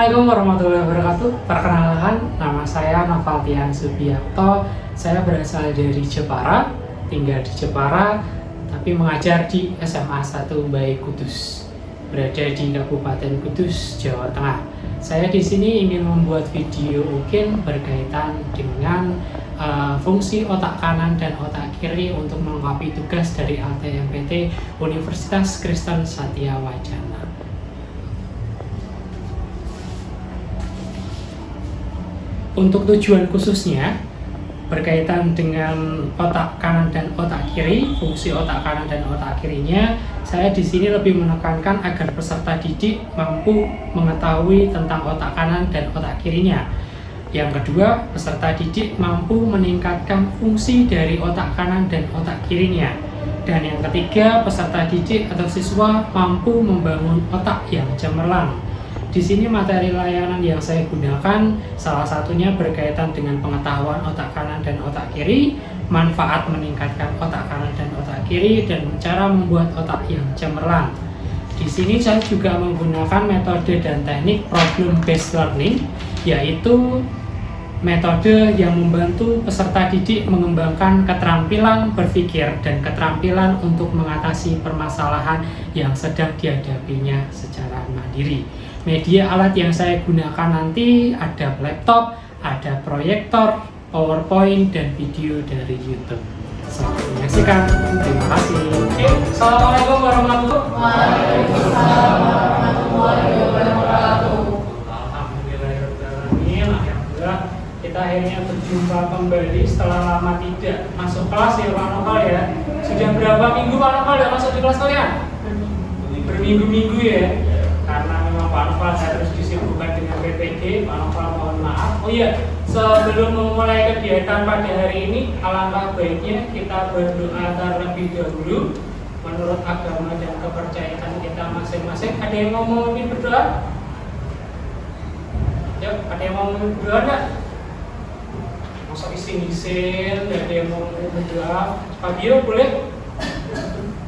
Assalamualaikum warahmatullahi wabarakatuh. Perkenalkan, nama saya Novaltian Subiakto. Saya berasal dari Jepara, tinggal di Jepara, tapi mengajar di SMA 1 Bayi Kudus, berada di Kabupaten Kudus, Jawa Tengah. Saya di sini ingin membuat video mungkin berkaitan dengan fungsi otak kanan dan otak kiri untuk melengkapi tugas dari LTMPT Universitas Kristen Satya Wacana. Untuk tujuan khususnya berkaitan dengan otak kanan dan otak kiri, fungsi otak kanan dan otak kirinya, saya di sini lebih menekankan agar peserta didik mampu mengetahui tentang otak kanan dan otak kirinya. Yang kedua, peserta didik mampu meningkatkan fungsi dari otak kanan dan otak kirinya. Dan yang ketiga, peserta didik atau siswa mampu membangun otak yang cemerlang. Di sini materi layanan yang saya gunakan salah satunya berkaitan dengan pengetahuan otak kanan dan otak kiri, manfaat meningkatkan otak kanan dan otak kiri, dan cara membuat otak yang cemerlang. Di sini saya juga menggunakan metode dan teknik problem based learning, yaitu metode yang membantu peserta didik mengembangkan keterampilan berpikir dan keterampilan untuk mengatasi permasalahan yang sedang dihadapinya secara mandiri. Media alat yang saya gunakan nanti ada laptop, ada proyektor, PowerPoint, dan video dari YouTube. Selamat menyaksikan. Terima kasih. Assalamualaikum warahmatullahi wabarakatuh. Alhamdulillahirrahmanirrahim. Alhamdulillah kita akhirnya berjumpa kembali setelah lama tidak masuk kelas ya Pak Noval ya. Sudah berapa minggu Pak Noval tidak masuk di kelas kalian? Berminggu-minggu ya. Karena memang Pak Noval harus disibukkan dengan PPG, Pak Noval mohon maaf. Oh iya, sebelum memulai kegiatan pada hari ini, alangkah baiknya kita berdoa terlebih dahulu menurut agama dan kepercayaan kita masing-masing. Ada yang mau memimpin berdoa? Yuk, ada yang mau memimpin berdoa enggak? Masa isin-isin, ada yang mau memimpin berdoa? Fabio boleh?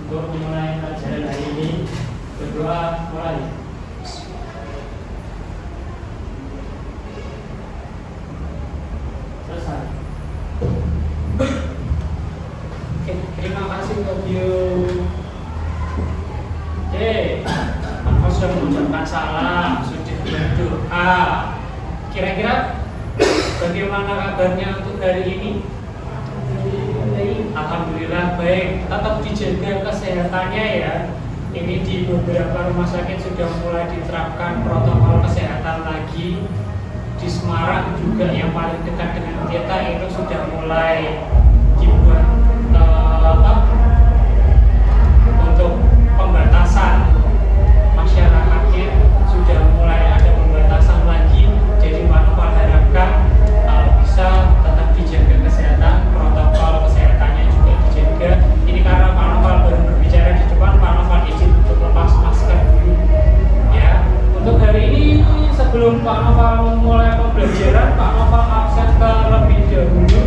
Untuk memulai pelajaran hari ini, berdoa mulai. Oke, terima kasih Fabio. Oke, Aku sudah mengucapkan salam, sudah berdoa. Kira-kira bagaimana kabarnya untuk hari ini? Alhamdulillah baik. Tetap dijaga kesehatannya ya. Ini di beberapa rumah sakit sudah mulai diterapkan protokol kesehatan lagi. Di Semarang juga yang paling dekat dengan kita itu sudah mulai dibuat untuk pembatasan masyarakatnya, sudah mulai ada pembatasan lagi. Jadi Pak Noval harapkan bisa tetap dijaga kesehatan, protokol kesehatannya juga dijaga. Ini karena Pak Noval baru berbicara di depan, Pak Noval izin untuk lepas masker dulu ya. Untuk hari ini sebelum Pak Noval memulai pembelajaran, Pak Noval absen terlebih dahulu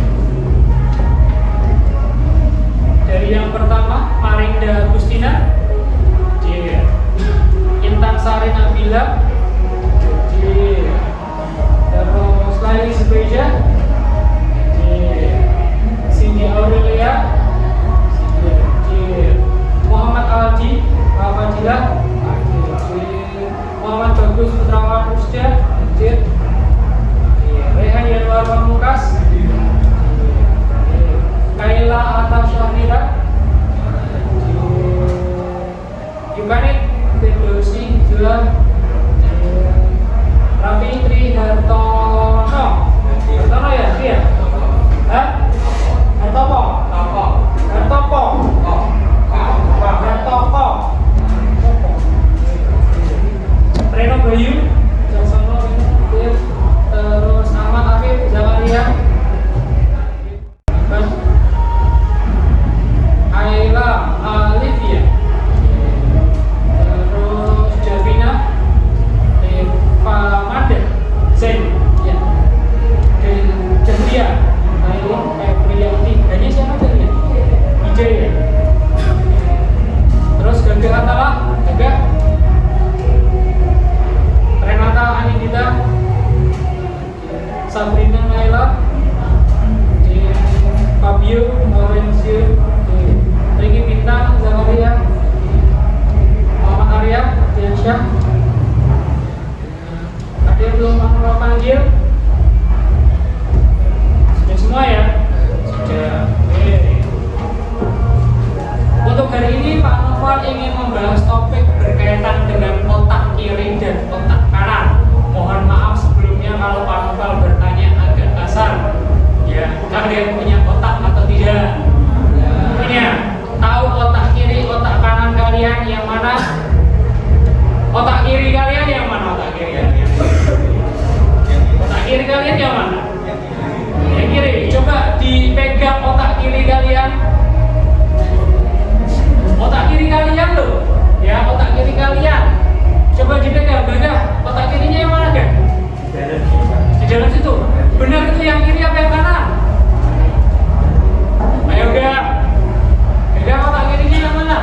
Sabrina Naila, Fabio Lorenzo, Ricky Bintang, Zakaria, Muhammad Arya, Diansyah. Ada yang belum mau panggil? Sudah semua ya? Sudah. Untuk hari ini Pak Noval ingin membahas topik berkaitan dengan otak kiri dan otak kanan. Mohon maaf sebelumnya kalau Pak Noval bertanya agak kasar. Ya, kalian punya otak atau tidak? Punya. Tahu otak kiri, otak kanan kalian yang mana? Otak kiri kalian yang mana? Otak kiri kalian? Otak kiri kalian yang mana? Yang kiri. Coba dipegang otak kiri kalian. Otak kiri kalian loh. Ya, otak kiri kalian. Coba dipegang, Gadah. Otak kirinya yang mana, Gak? Di dalam situ. Benar itu yang kiri apa yang kanan? Ayo, Gak. Gak, otak kirinya yang mana?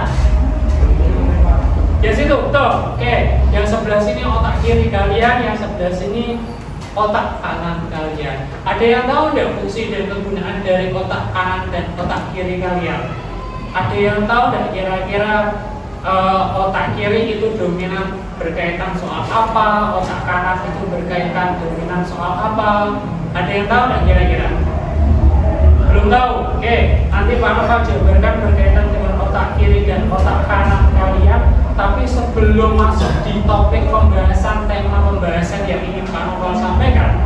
Ya situ, tuh. Oke, yang sebelah sini otak kiri kalian, yang sebelah sini otak kanan kalian. Ada yang tahu nggak fungsi dan kegunaan dari otak kanan dan otak kiri kalian? Ada yang tahu nggak kira-kira otak kiri itu dominan berkaitan soal apa, otak kanan itu berkaitan dominan soal apa? Ada yang tahu nggak kira-kira? Belum tahu? Oke, nanti Pak Noval jabarkan berkaitan dengan otak kiri dan otak kanan kalian. Tapi sebelum masuk di topik pembahasan, tema pembahasan yang ingin Pak Noval sampaikan,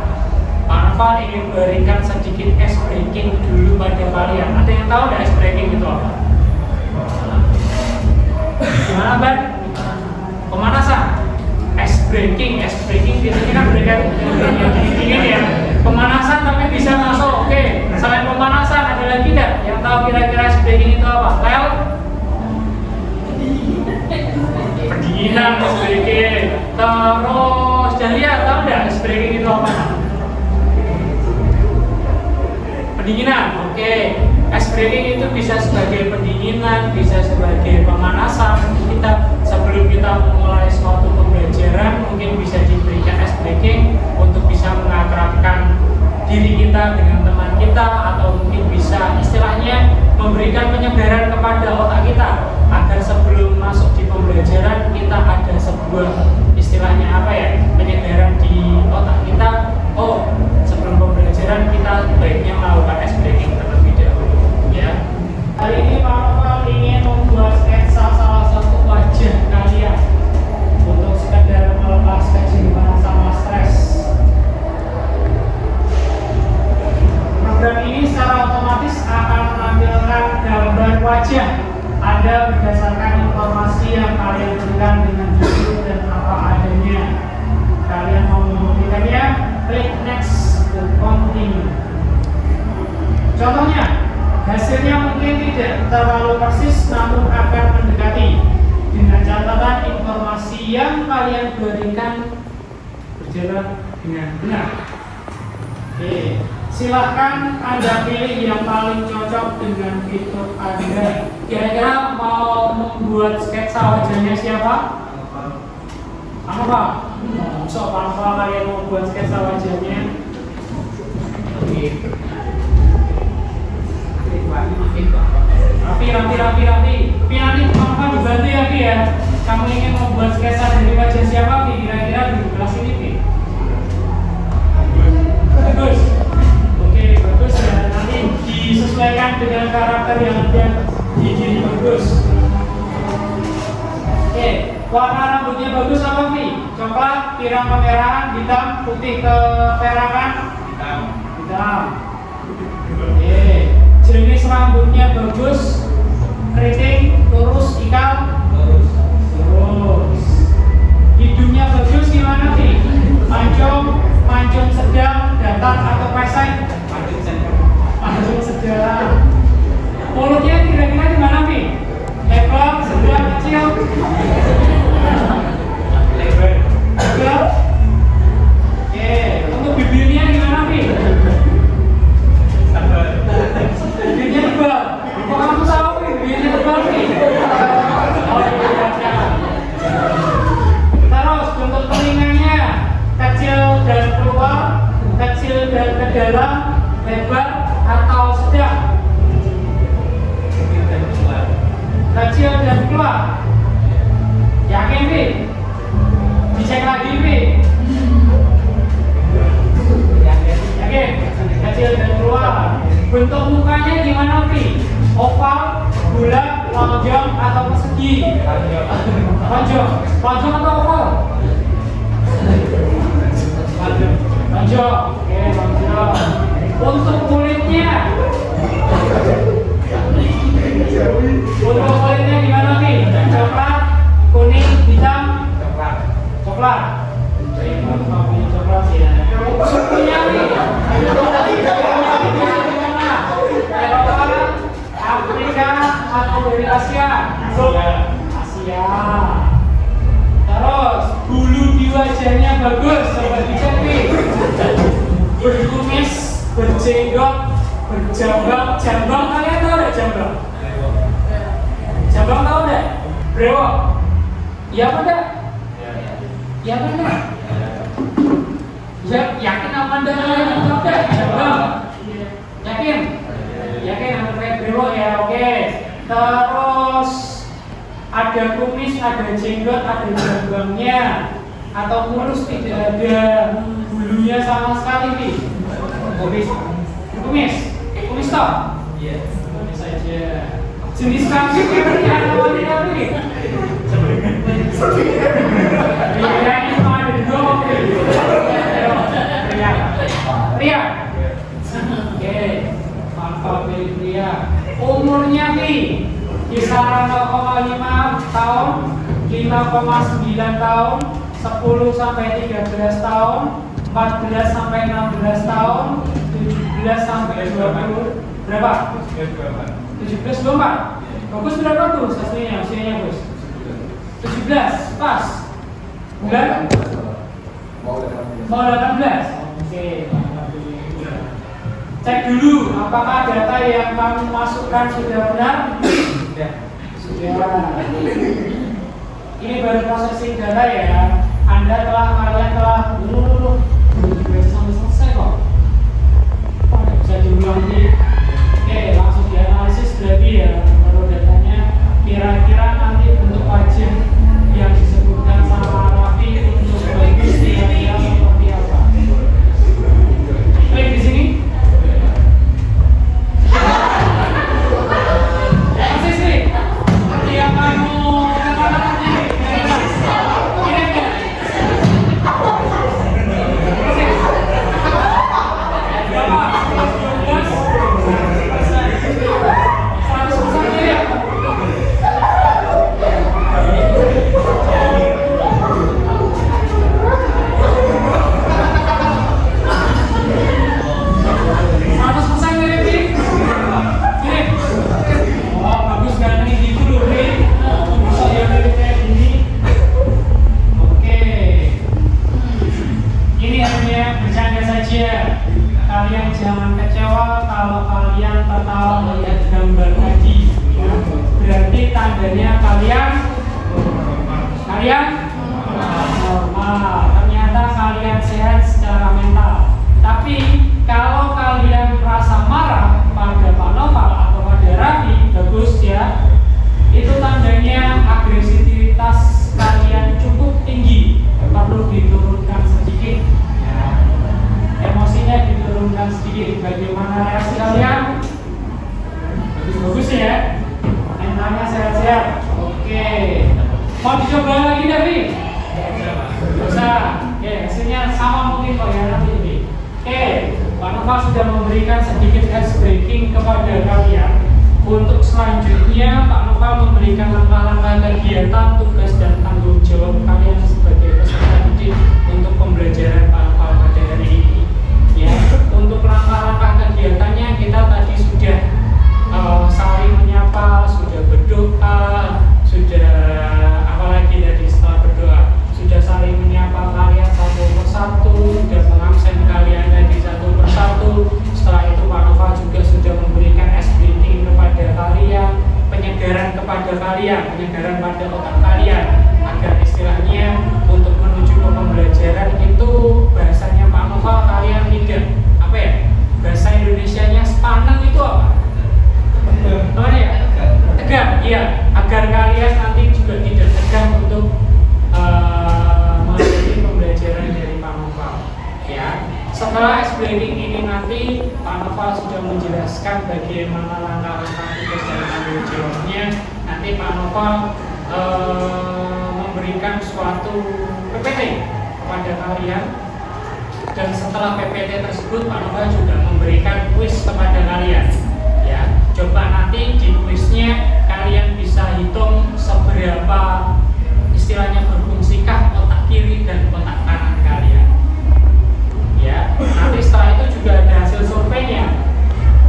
Pak Noval ingin berikan sedikit ice breaking dulu pada kalian. Ada yang tahu nggak ice breaking itu apa? Gimana, Ban? Pemanasan? Ice breaking biasanya kan berkaitan dengan dingin ya. Pemanasan tapi bisa masuk. Oke, selain pemanasan ada lagi nggak yang tahu kira-kira ice breaking itu apa? Lel? Pendinginan ice breaking. Terus Dahlia tahu nggak ice breaking itu apa? Pendinginan. Oke. Ice breaking itu bisa sebagai pendinginan, bisa sebagai pemanasan. Sebelum kita memulai suatu pembelajaran, mungkin bisa diberikan ice breaking untuk bisa mengakrabkan diri kita dengan teman kita, atau mungkin bisa istilahnya memberikan penyegaran kepada otak kita agar sebelum masuk di pembelajaran kita ada sebuah istilahnya apa ya, penyegaran di otak kita. Oh, sebelum pembelajaran kita baiknya melakukan ice breaking terlebih dahulu ya. Hari ini Pak Noval ingin membuat sketsa salah satu wajah kalian untuk sekedar melepas kejenuhan sama stres. Program ini secara otomatis akan menampilkan gambar wajah Anda berdasarkan informasi yang kalian berikan dengan jujur dan apa adanya. Kalian mau membuktikannya? Klik next to continue. Contohnya, hasilnya mungkin tidak terlalu persis namun akan mendekati, dengan catatan informasi yang kalian berikan berjalan dengan benar. Oke, silahkan Anda pilih yang paling cocok dengan fitur Anda. Kira-kira mau membuat sketsa wajahnya siapa? Apa? So, apa kalian mau membuat sketsa wajahnya? Oke. Rafi, nanti Mama dibantu ya, Fi ya. Kamu ingin membuat sketsa dari wajah siapa, Fi? Kira-kira di kelas ini, Fi? Bagus. Oke, bagus ya. Nanti disesuaikan dengan karakter yang ada di diri bagus. Oke, warna rambutnya bagus apa, Fi? Coklat, pirang kemerahan, hitam, putih keperakan? Hitam. Oke. Jenis rambutnya bagus, keriting, lurus, ikal, lurus. Hidungnya bagus gimana sih? Mancung sedang, datar atau pesek? Mancung sedang. Mulutnya kira-kira gimana sih? Lebar, sedang, kecil? Lebar. Oke, untuk bibirnya gimana sih? Bibirnya tebal. Kok kamu tahu bibirnya tebal nih? Oh iya. Terus bentuk telinganya kecil dan keluar, kecil dan dalam, lebar, atau sedang? Kecil dan keluar. Yakin, Pi? Dicek lagi, Pi? Yakin? Kecil dan keluar. Bentuk mukanya gimana, Pi? Oval, bulat, lonjong, atau persegi? Lonjong. Lonjong atau oval? Lonjong. Oke, lonjong. Untuk kulitnya gimana, Pi? Coklat, kuning, hitam? Coklat. Coklat sih ya. Sukunya, Pi? Afrika atau dari Asia? Asia. Terus bulu di wajahnya bagus, coba dicek, Pi. Berkumis, berjenggot, berjambang. Jambang, kalian tahu nggak jambang? Jambang tahu nggak? Brewok? Iya apa enggak? Iya apa enggak? Ya, yakin apa enggak? Jambang? Yakin? Yakin anak kayak brewok ya, oke. Terus ada kumis, ada jenggot, ada jambangnya, atau kurus tidak ada bulunya sama sekali, Pi. Kumis toh? Iya. Kumis saja. Jenis kambing yang pria atau wanita, Pi? Pria ini cuma ada dua, Pi. Pria. Oke. Mantap, pria. Umurnya, Pi, kisaran 0,5 tahun, 5,9 tahun, 10 sampai 13 tahun, 14 sampai 16 tahun, 17 sampai 20. Berapa? 17, 24. Bagus berapa tuh aslinya, usianya, Gus? 17, pas. Bulan? Mau 18. Oke. Cek dulu apakah data yang kamu masukkan sudah benar? Sudah. Ini baru processing data ya. Kalian telah sampai selesai kok. Bisa diulang lagi. Oke, langsung dianalisis berarti ya. Kalau datanya kira-kira nanti bentuk wajah yang disebutkan sama Raffi untuk bagus kira-kira seperti apa? Klik di sini. Kalian jangan kecewa kalau kalian tertawa melihat gambar tadi ya. Berarti tandanya kalian normal. Ternyata kalian sehat secara mental. Tapi kalau kalian merasa marah pada Pak Noval atau pada Raffi, bagus ya. Itu tandanya agresivitas kalian cukup tinggi, perlu diturunkan sedikit. Emosinya diturunkan sedikit. Bagaimana reaksi kalian? Bagus ya. Mentalnya sehat-sehat. Oke. Mau dicoba lagi, Davi? Bisa. Oke, hasilnya sama mungkin kok ya nanti ini. Oke, Pak Noval sudah memberikan sedikit ice breaking kepada kalian. Untuk selanjutnya, Pak Noval memberikan langkah-langkah kegiatan, tugas dan tanggung jawab kalian sebagai peserta didik untuk pembelajaran Pak Noval pada hari ini. Ya, untuk langkah-langkah kegiatannya kita tadi sudah saling menyapa, sudah berdoa, sudah apalagi tadi setelah berdoa, sudah saling menyapa kalian satu persatu, sudah mengabsen kalian tadi satu persatu. Setelah itu Pak Noval juga sudah memberikan SBT kepada kalian, penyegaran kepada kalian, penyegaran pada otak kalian, agar istilahnya untuk menuju ke pembelajaran itu Pak Noval sudah menjelaskan bagaimana langkah-langkah tugas dan tanggung jawabnya. Nanti Pak Noval memberikan suatu PPT kepada kalian, dan setelah PPT tersebut Pak Noval juga memberikan kuis kepada kalian. Ya, coba nanti di kuisnya kalian bisa hitung seberapa istilahnya berfungsikah otak kiri dan otak kanan kalian. Ya, nanti setelah itu juga ada hasil surveinya.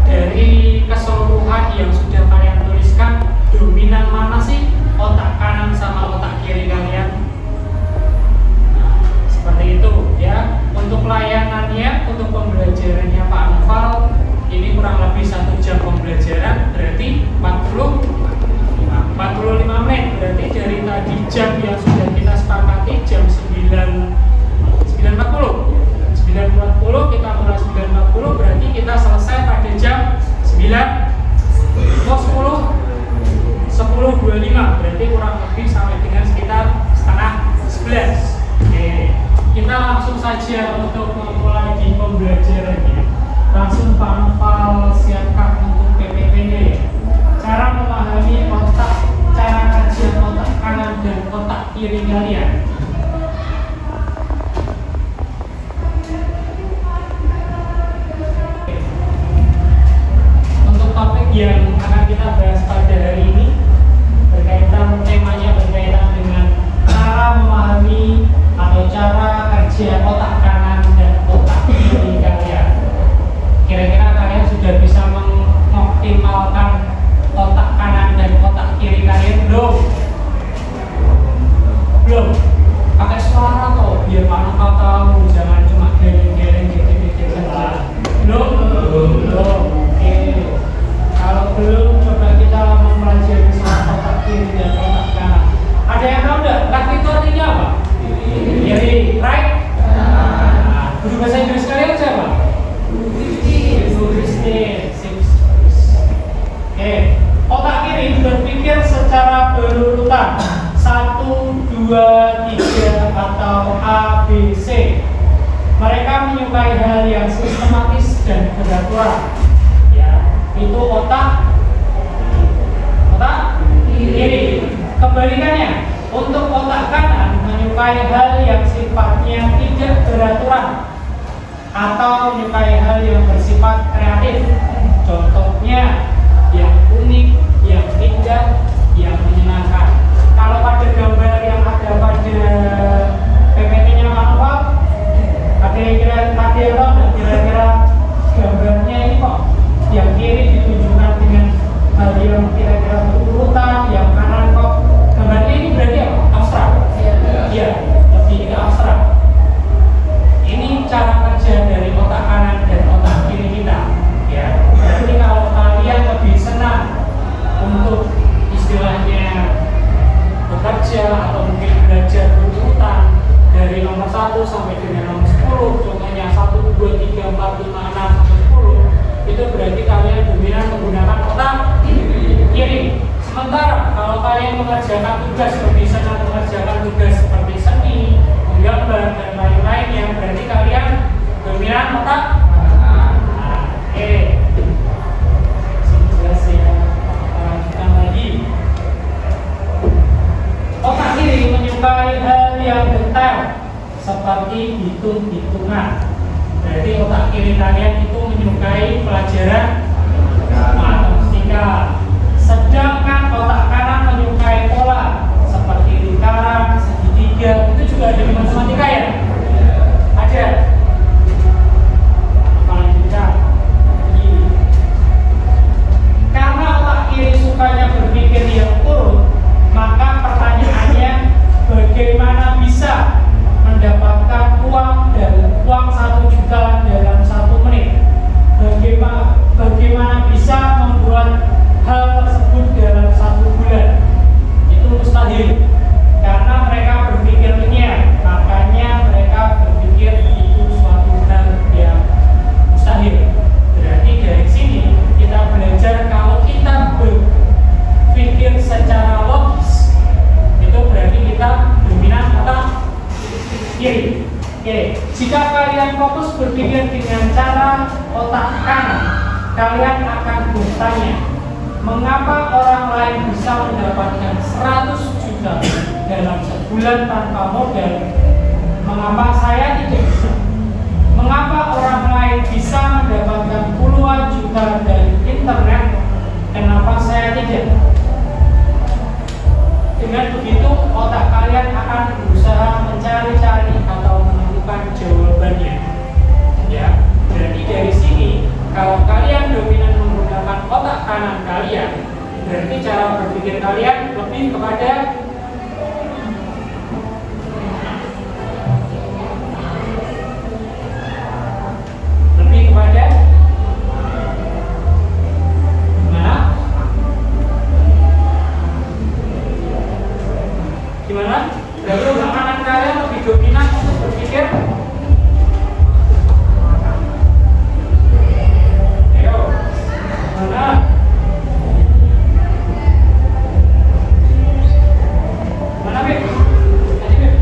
Dari keseluruhan yang sudah kalian tuliskan, dominan mana sih otak kanan sama otak kiri kalian? Nah, seperti itu ya. Untuk layanannya, untuk pembelajarannya Pak Noval, ini kurang lebih 1 jam pembelajaran, berarti 45 menit. Berarti dari tadi jam yang sudah kita sepakati jam 9.40 kita mulai 9.40, berarti kita selesai pada jam 10.25, berarti kurang lebih sampai dengan sekitar setengah 11. Oke, kita langsung saja untuk memulai di pembelajarannya. Langsung Pak Noval siapkan untuk PPT-nya. Cara memahami otak, cara kajian otak kanan dan otak kiri kalian. Untuk topik yang akan kita bahas pada hari ini temanya berkaitan dengan cara memahami atau cara kerja otak kanan dan otak kiri kalian. Kira-kira kalian sudah bisa mengoptimalkan otak kanan dan otak kiri kalian belum? Belum? Pakai suara kok biar Pak Noval tahu, jangan cuma geleng-geleng gitu saja. Belum? Belum. Oke. Kalau belum, coba kita mempelajari soal otak kiri dan otak kanan. Ada yang tahu nggak? Left itu artinya apa? Kiri, right? Nah, guru bahasa Inggris kalian siapa? Oke, otak kiri berpikir secara berurutan 1, 2, 3 atau A, B, C. Mereka menyukai hal yang sistematis dan beraturan. Ya, itu otak kiri. Kebalikannya, untuk otak kanan menyukai hal yang sifatnya tidak beraturan atau menyukai hal yang bersifat kreatif. Contohnya yang unik, yang indah, yang menyenangkan. Kalau pada gambar yang ada pada PPT-nya Pak Noval, kira-kira gambarnya ini kok yang kiri ditunjukkan dengan hal yang kira-kira berurutan, yang kanan kok gambarnya ini berarti apa? Abstrak? Iya, lebih ke abstrak. Ini cara kerja dari otak kanan dan otak kiri kita. Ya, berarti kalau kalian lebih senang untuk istilahnya bekerja atau mungkin belajar berurutan dari nomor 1 sampai dengan nomor 10, contohnya 1, 2, 3, 4, 5, 6 sampai 10, itu berarti kalian dominan menggunakan otak kiri. Sementara kalau kalian mengerjakan tugas, lebih senang mengerjakan tugas seperti seni, menggambar dan lain-lainnya, berarti kalian dominan otak. Oke, jelas ya. Lanjutkan lagi. Otak kiri menyukai hal yang detail seperti hitung-hitungan. Berarti otak kiri kalian itu menyukai pelajaran matematika. Sedangkan otak kanan menyukai pola seperti lingkaran, segitiga. Itu juga ada di matematika ya? Ada. kalian akan bertanya, mengapa orang lain bisa mendapatkan 100 juta dalam sebulan tanpa modal, mengapa saya tidak bisa? Mengapa orang lain bisa mendapatkan puluhan juta dari internet, kenapa saya tidak? Dengan begitu, otak kalian akan berusaha mencari-cari atau menemukan jawabannya. Ya, berarti dari sini, kalau kalian dominan menggunakan otak kanan kalian, berarti cara berpikir kalian lebih kepada gimana? Berarti otak kanan kalian lebih dominan untuk berpikir. Ayo, mana? Mana Beb? Tadi Beb?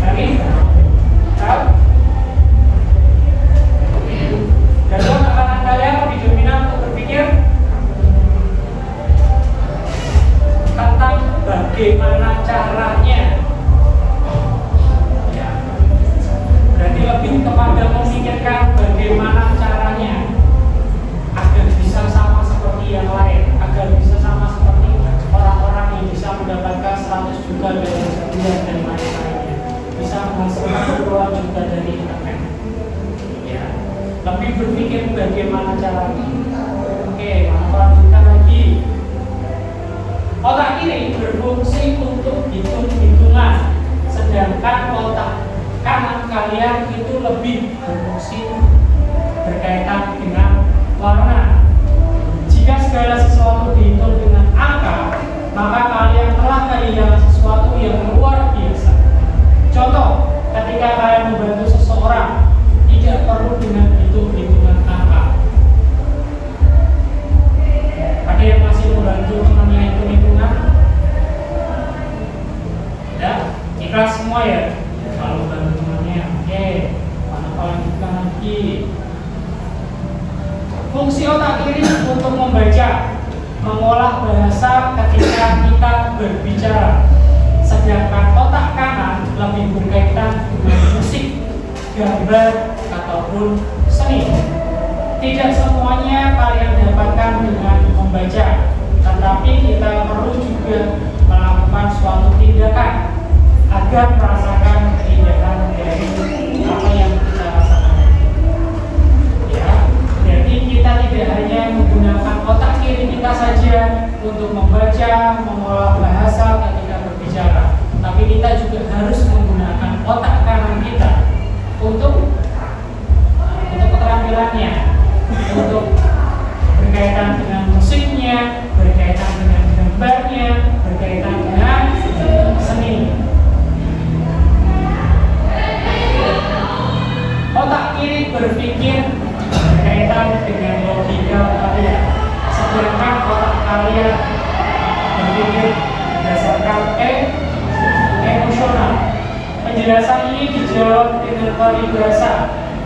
Lagi? Tahu? Berarti otak kanan kalian lebih dominan untuk berpikir tentang bagaimana caranya. Ya. Berarti lebih kepada memikirkan bagaimana caranya agar bisa sama seperti yang lain, agar bisa sama seperti orang-orang yang bisa mendapatkan 100 juta dari sebulan dan lain-lainnya, bisa menghasilkan puluhan juta dari internet. Ya. Lebih berpikir bagaimana caranya. Oke, lanjutkan lagi. Otak kiri berfungsi untuk hitung-hitungan, sedangkan otak kanan kalian itu lebih berfungsi berkaitan dengan warna. Jika segala sesuatu dihitung dengan angka, maka kalian telah kehilangan sesuatu yang luar biasa. Contoh, ketika kalian membantu seseorang, tidak perlu dengan hitung-hitungan angka. Ada yang masih membantu temannya hitung-hitungan? Ya, ikhlas semua ya? Kalau bantu temannya, oke. Mana lanjutkan lagi. Fungsi otak kiri untuk membaca, mengolah bahasa ketika kita berbicara, sedangkan otak kanan lebih berkaitan dengan musik, gambar, ataupun seni. Tidak semuanya kalian dapatkan dengan membaca, tetapi kita perlu juga melakukan suatu tindakan agar merasakan keindahan dari apa yang kita rasakan. Ya, jadi kita tidak hanya menggunakan otak kiri kita saja untuk membaca, mengolah bahasa ketika berbicara, tapi kita juga harus menggunakan otak kanan kita untuk keterampilannya, untuk berkaitan dengan musiknya, berkaitan dengan gambarnya, berkaitan dengan seni. Otak kiri berpikir berkaitan dengan logika kalian, sedangkan otak kalian berpikir berdasarkan emosional. Penjelasan ini dijawab dengan peribahasa.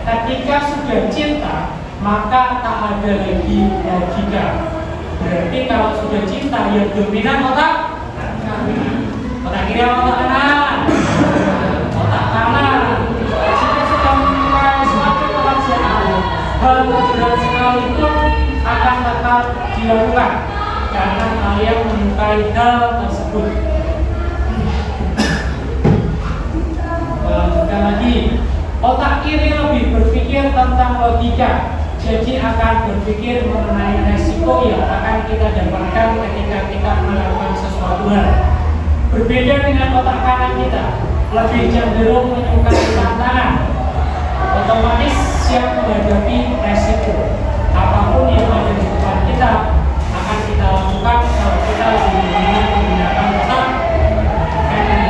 Ketika sudah cinta, maka tak ada lagi logika. Berarti kalau sudah cinta, yang dominan otak kanan. Otak kiri atau otak kanan? Otak kanan. Jika sudah mulai semakin melaksanakan hal berat sekalipun akan tetap dilakukan karena kalian menyukai hal tersebut. Lanjutkan lagi. Otak kiri lebih berpikir tentang logika, jadi akan berpikir mengenai resiko yang akan kita dapatkan ketika kita melakukan sesuatu hal. Berbeda dengan otak kanan kita, lebih cenderung menyukai tantangan, otomatis siap menghadapi resiko. Apapun yang ada di depan kita akan kita lakukan kalau kita lebih menggunakan otak kanan.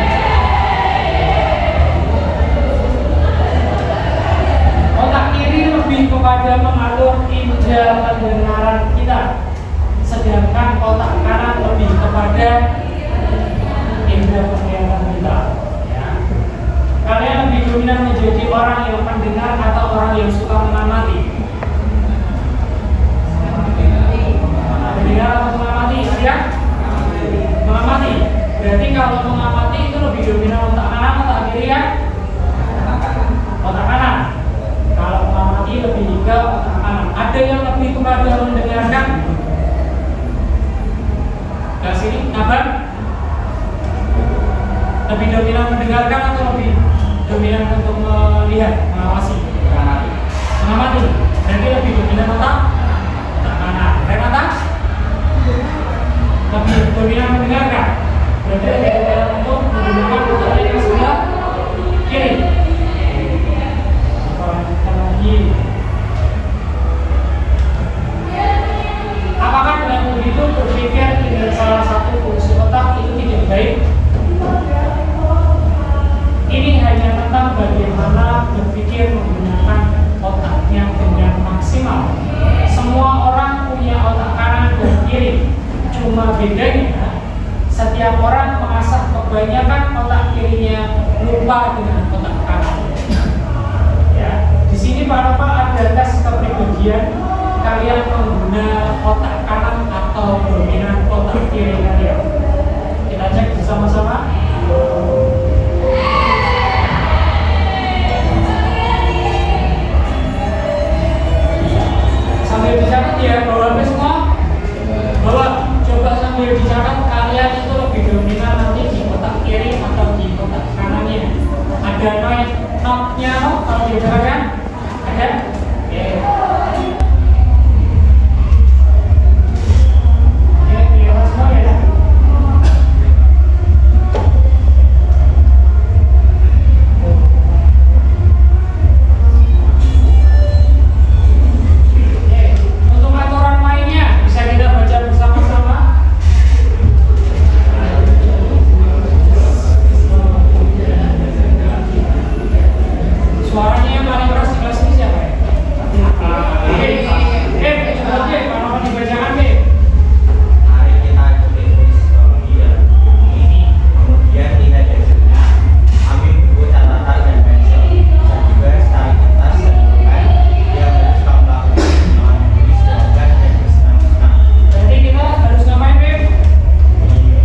Otak kiri lebih kepada mengatur indera pendengaran kita, sedangkan otak kanan lebih kepada indera penglihatan kita. Ya. Kalian lebih dominan menjadi orang otaknya kalau dibedakan ada. Oke. Oke, biar semua ya. Untuk aturan mainnya bisa kita baca bersama-sama. Suaranya yang paling keras di kelas ini siapa ya? Oke, kalau mau dibacakan deh. Mari kita tulis psikologi dalam buku ini. Kemudian lihat hasilnya. Ambil buku catatan dan pensil. Dan juga sekali kertas dan pulpen yang harus kamu lakukan dengan menulis jawaban dan bersenang-senang. Berarti kita harus ngapain, Beb?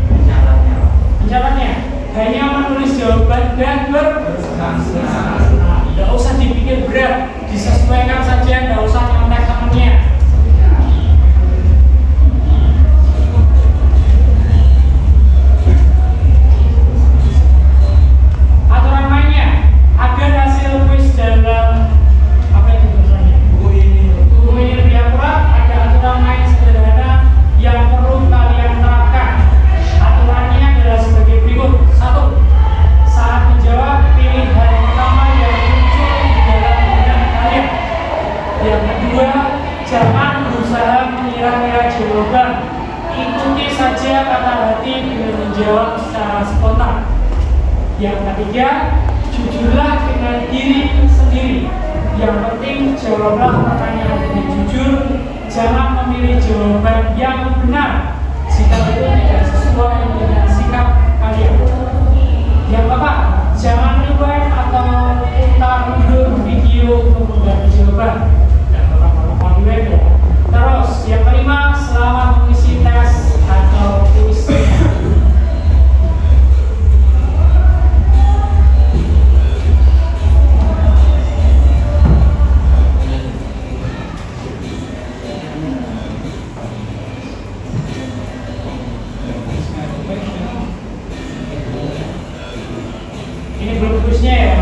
Mencatatnya. Mencatatnya hanya menulis jawaban dan bersenang-senang. Nggak usah dipikir berat, disesuaikan saja, nggak usah nyontek temennya. Aturan mainnya agar hasil kuis dalam apa itu tulisannya? Buku ini lebih akurat, ada aturan main sederhana yang perlu kalian terapkan. Aturannya adalah sebagai berikut. 1. Saat menjawab, pilih hal pertama yang muncul di dalam benak kalian. Yang kedua, jangan berusaha mengira-ngira jawaban. Ikuti saja kata hati dengan menjawab secara spontan. Yang ketiga, jujurlah dengan diri sendiri. Yang penting jawablah pertanyaan dengan jujur. Jangan memilih jawaban yang benar jika itu tidak sesuai dengan sikap kalian. Yang keempat, jangan rewind atau putar mundur video untuk mengganti jawaban. Dan orang-orang rewind ya. Terus, yang kelima, selamat mengisi tes atau kuis. Ini belum kuisnya ya.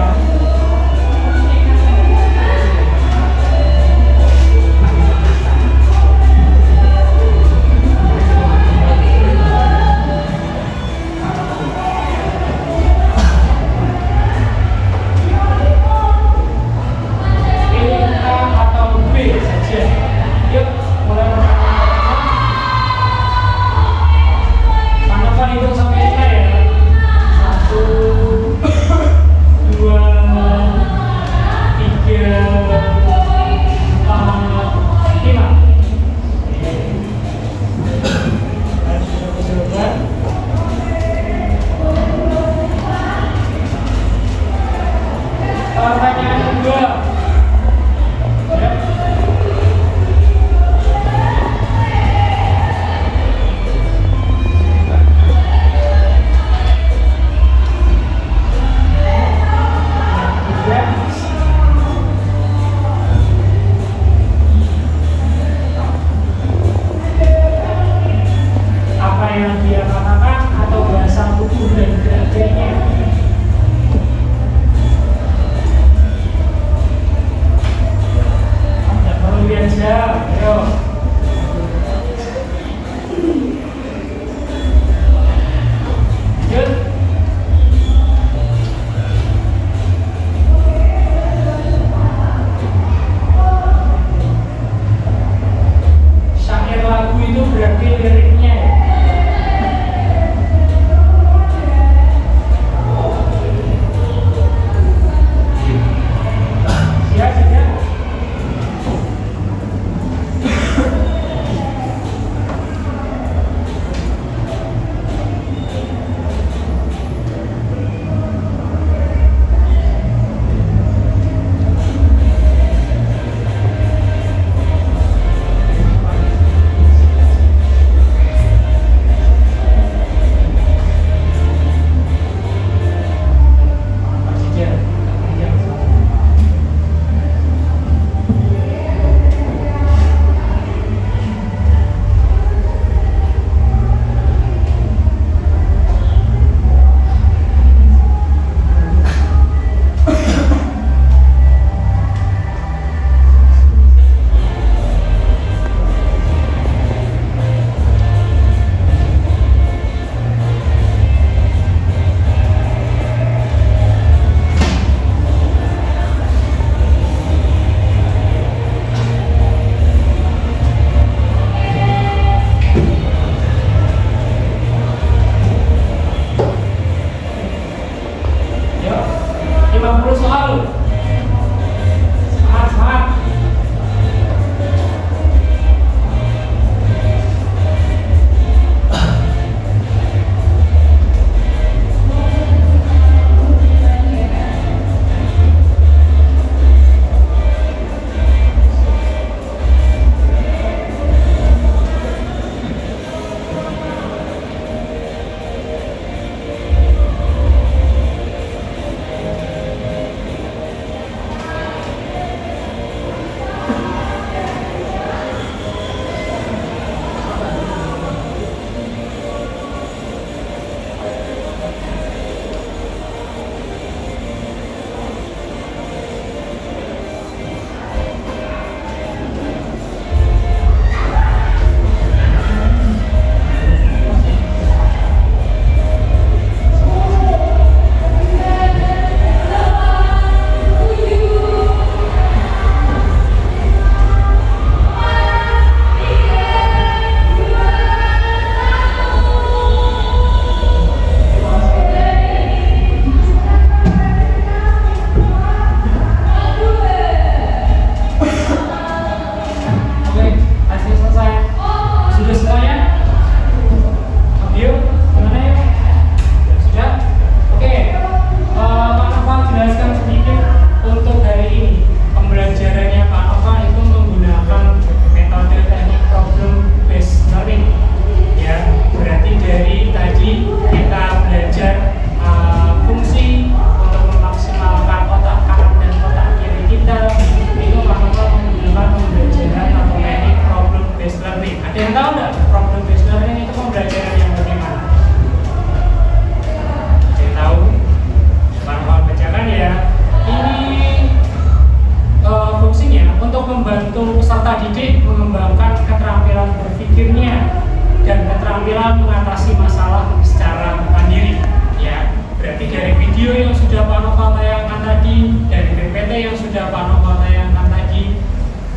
saja Pak Novel tayangkan tadi,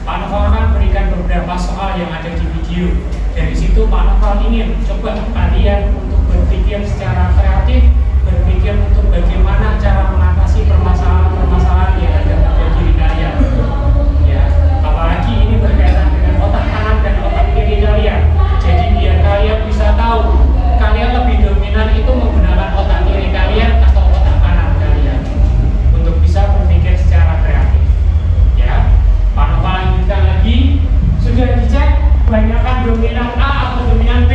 Pak Novel akan berikan beberapa soal yang ada di video. Dari situ Pak Novel ingin coba kalian untuk berpikir secara kreatif, berpikir untuk bagaimana cara mengatasi permasalahan-permasalahan yang ada pada diri kalian. Ya, apalagi ini berkaitan dengan otak kanan dan otak kiri kalian. Jadi biar kalian bisa tahu kalian lebih dominan itu menggunakan otak kiri kalian atau otak kanan kalian untuk bisa berpikir secara kreatif. Ya, Pak Nova lanjutkan lagi. Sudah dicek banyakkan dominan A atau dominan B?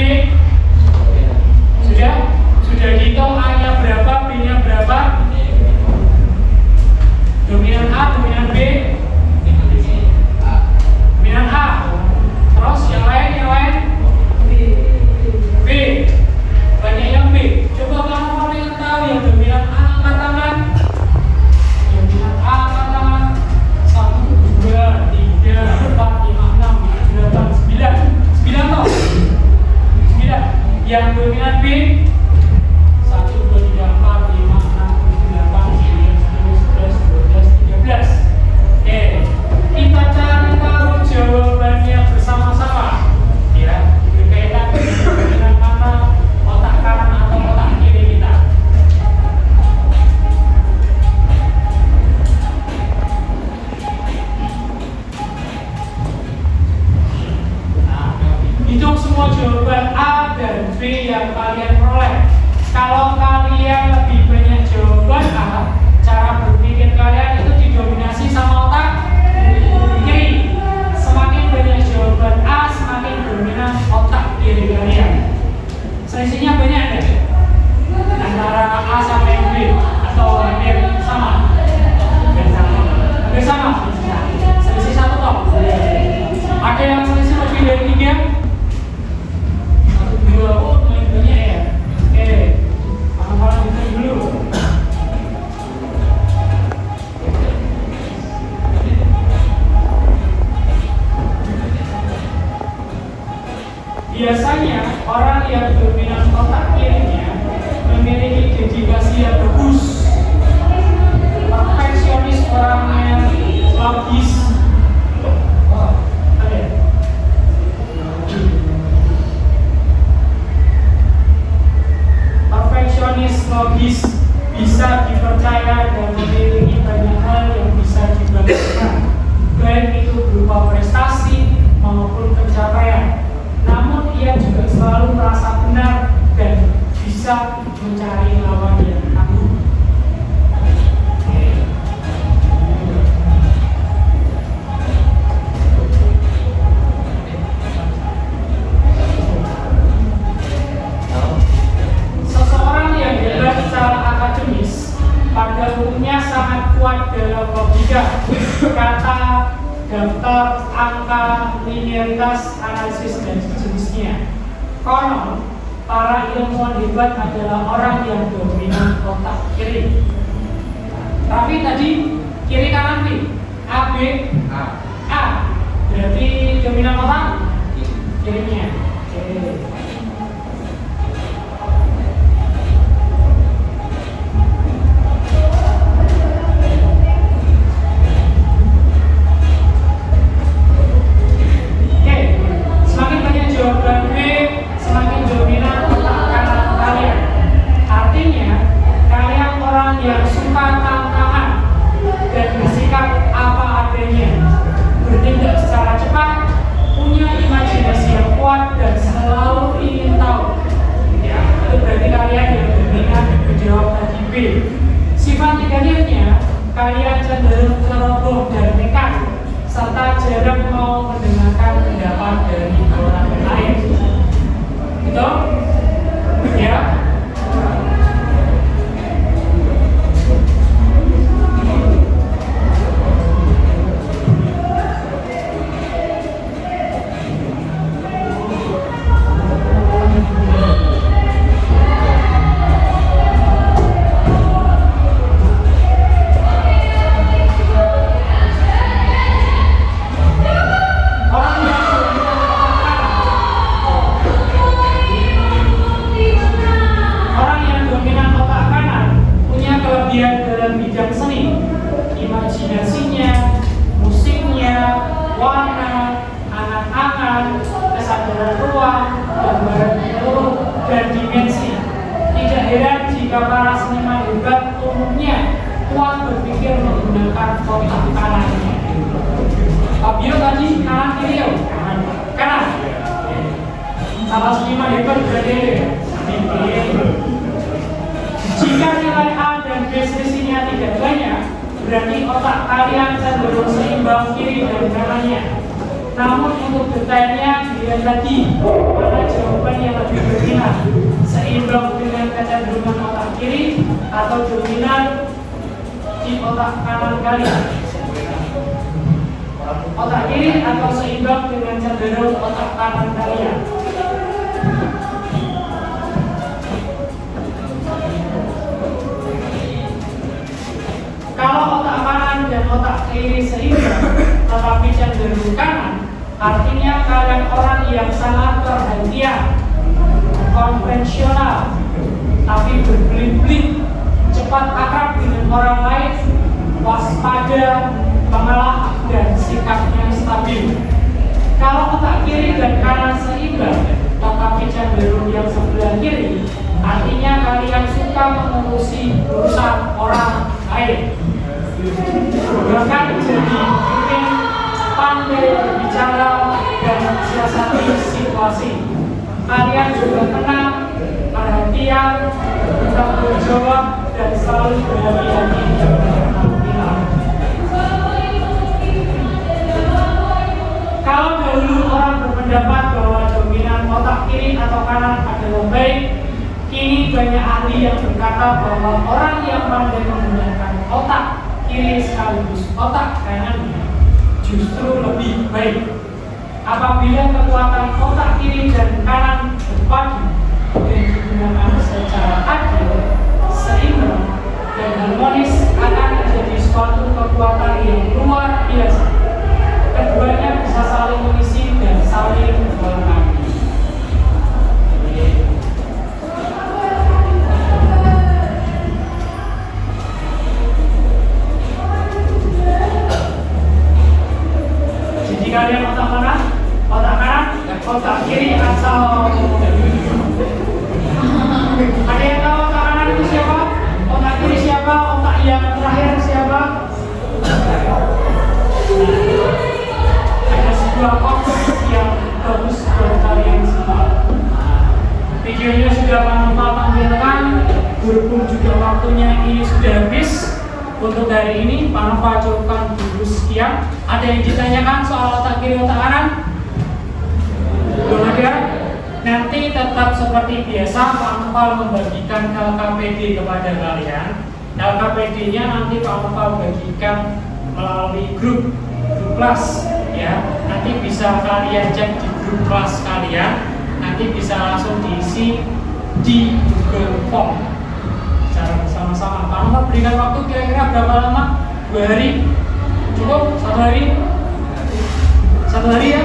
Sudah dihitung A-nya berapa, B-nya berapa? Dominan A, dominan B? Dominan A. Terus yang lain? B. Banyak yang B. Coba kamu yang tahu yang dominan A angkat tangan. Dominan A angkat tangan. 1, 2, 3, 4, 5, 6, 7, 8, 9. 9 toh? 9. Yang dominan B 1, 2, 3, 4, 5, 6, 7, 8, 9, 10, 11, 12, 13. Oke, kita cari tahu jawabannya bersama-sama. Ya, berkaitan dengan mana otak kanan atau otak kiri kita. Nah, hitung semua jawaban A dan B yang kalian peroleh. Kalau kalian lebih banyak jawaban A, cara berpikir kalian itu didominasi sama otak kiri. Semakin banyak jawaban A, semakin dominan otak kiri kalian. Selisihnya banyak nggak? Antara A sama yang B atau hampir sama? Hampir sama. Selisih 1 toh. Ada yang selisih lebih dari 3? 1, 2, oh lebih banyak ya. Oke, kalau kita dulu. Biasanya orang yang dominan otak kirinya memiliki dedikasi yang bagus, perfeksionis, orangnya logis. Perfeksionis, logis, bisa dipercaya dan memiliki banyak hal yang bisa dibanggakan, baik itu berupa prestasi maupun pencapaian. Namun ia juga selalu merasa benar dan bisa mencari lawan yang tangguh. Seseorang yang hebat secara akademis pada umumnya sangat kuat dalam logika, kata, daftar, angka, linearitas, analisis, dan sejenisnya. Konon, para ilmuwan hebat adalah orang yang dominan otak kiri. Tapi tadi kiri kanan B, A, B, A. Berarti dominan otak kirinya. Oke. Semakin banyak jawaban B, semakin dominan otak kanan kalian. Artinya, kalian orang yang suka tantangan dan bersikap apa adanya, bertindak secara cepat, punya imajinasi yang kuat dan selalu menggunakan otak kanannya. Fabio tadi kanan kiri ya? Kanan. Salah seniman hebat berarti ya. Jika nilai A dan B selisihnya tidak banyak, berarti otak kalian cenderung seimbang kiri dan kanannya. Namun untuk detailnya dilihat lagi mana jawaban yang lebih dominan, seimbang dengan kecenderungan otak kiri atau dominan di otak kanan kalian. Otak kiri atau seimbang dengan cenderung otak kanan kalian. Kalau otak kanan dan otak kiri seimbang tetapi cenderung kanan, artinya kalian orang yang sangat perhatian, konvensional, tapi berbelit-belit, cepat akrab dengan orang lain, waspada, pengelak, dan sikapnya stabil. Kalau otak kiri dan kanan seimbang tetapi cenderung yang sebelah kiri, artinya kalian suka mengurusi urusan orang lain, bahkan jadi mungkin pandai berbicara dan siasati situasi. Kalian juga tenang, perhatian, bertanggung jawab, dan selalu berhati-hati dalam penampilan. Kalau dahulu orang berpendapat bahwa dominan otak kiri atau kanan adalah baik, kini banyak ahli yang berkata bahwa orang yang pandai menggunakan otak kiri sekaligus otak kanan justru lebih baik. Apabila kekuatan otak kiri dan kanan berpadu dan digunakan secara adil, seimbang, dan harmonis, akan menjadi suatu kekuatan yang luar biasa. Keduanya bisa saling mengisi dan saling melengkapi. Jadi kalian otak mana? Otak kanan? Otak kiri atau ada yang tahu otak kanan itu siapa? Otak kiri siapa? Otak yang terakhir siapa? Ada sebuah kops yang bagus buat kalian semua. Videonya sudah Pak tampilkan, berhubung juga waktunya ini sudah habis. Untuk hari ini Pak Nova cukupkan dulu sekian. Ada yang ditanyakan soal otak kiri otak kanan? Belum ada? Nanti tetap seperti biasa Pak Nova membagikan LKPD kepada kalian. LKPD-nya nanti Pak Nova bagikan melalui grup kelas ya. Nanti bisa kalian cek di grup kelas kalian. Nanti bisa langsung diisi di Google Form secara bersama-sama. Pak Nova berikan waktu kira-kira berapa lama? 2 hari? Cukup? 1 hari? 1 hari ya?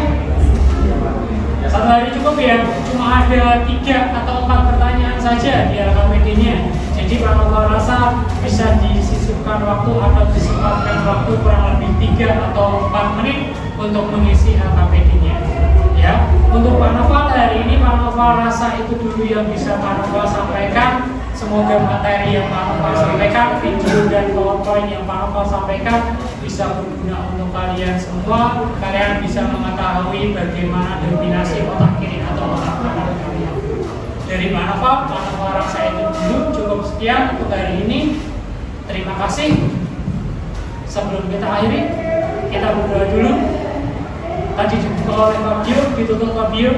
1 hari cukup ya? Cuma ada 3 atau 4 pertanyaan saja di LKPD-nya. Jadi Pak Nova rasa bisa disisipkan waktu atau disempatkan waktu kurang lebih 3 atau 4 menit untuk mengisi LKPD-nya. Ya, untuk Pak Nova hari ini Pak Nova rasa itu dulu yang bisa Pak Nova sampaikan. Semoga materi yang Pak Nova sampaikan, video dan PowerPoint yang Pak Nova sampaikan bisa berguna untuk kalian semua. Kalian bisa mengetahui bagaimana dominasi otak kiri atau otak kanan kalian. Dari Pak Nova rasa itu dulu. Cukup sekian untuk hari ini. Terima kasih. Sebelum kita akhiri, kita berdoa dulu. Tadi dibuka oleh Fabio, ditutup Fabio.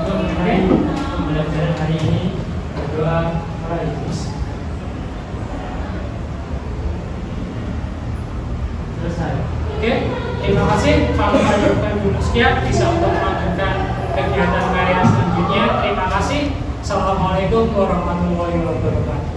Untuk pembelajaran hari ini berdoa para Yesus. Selesai. Oke, terima kasih. Pak Nova cukupkan dulu sekian. Bisa untuk melanjutkan kegiatan karya selanjutnya. Terima kasih. Assalamualaikum warahmatullahi wabarakatuh.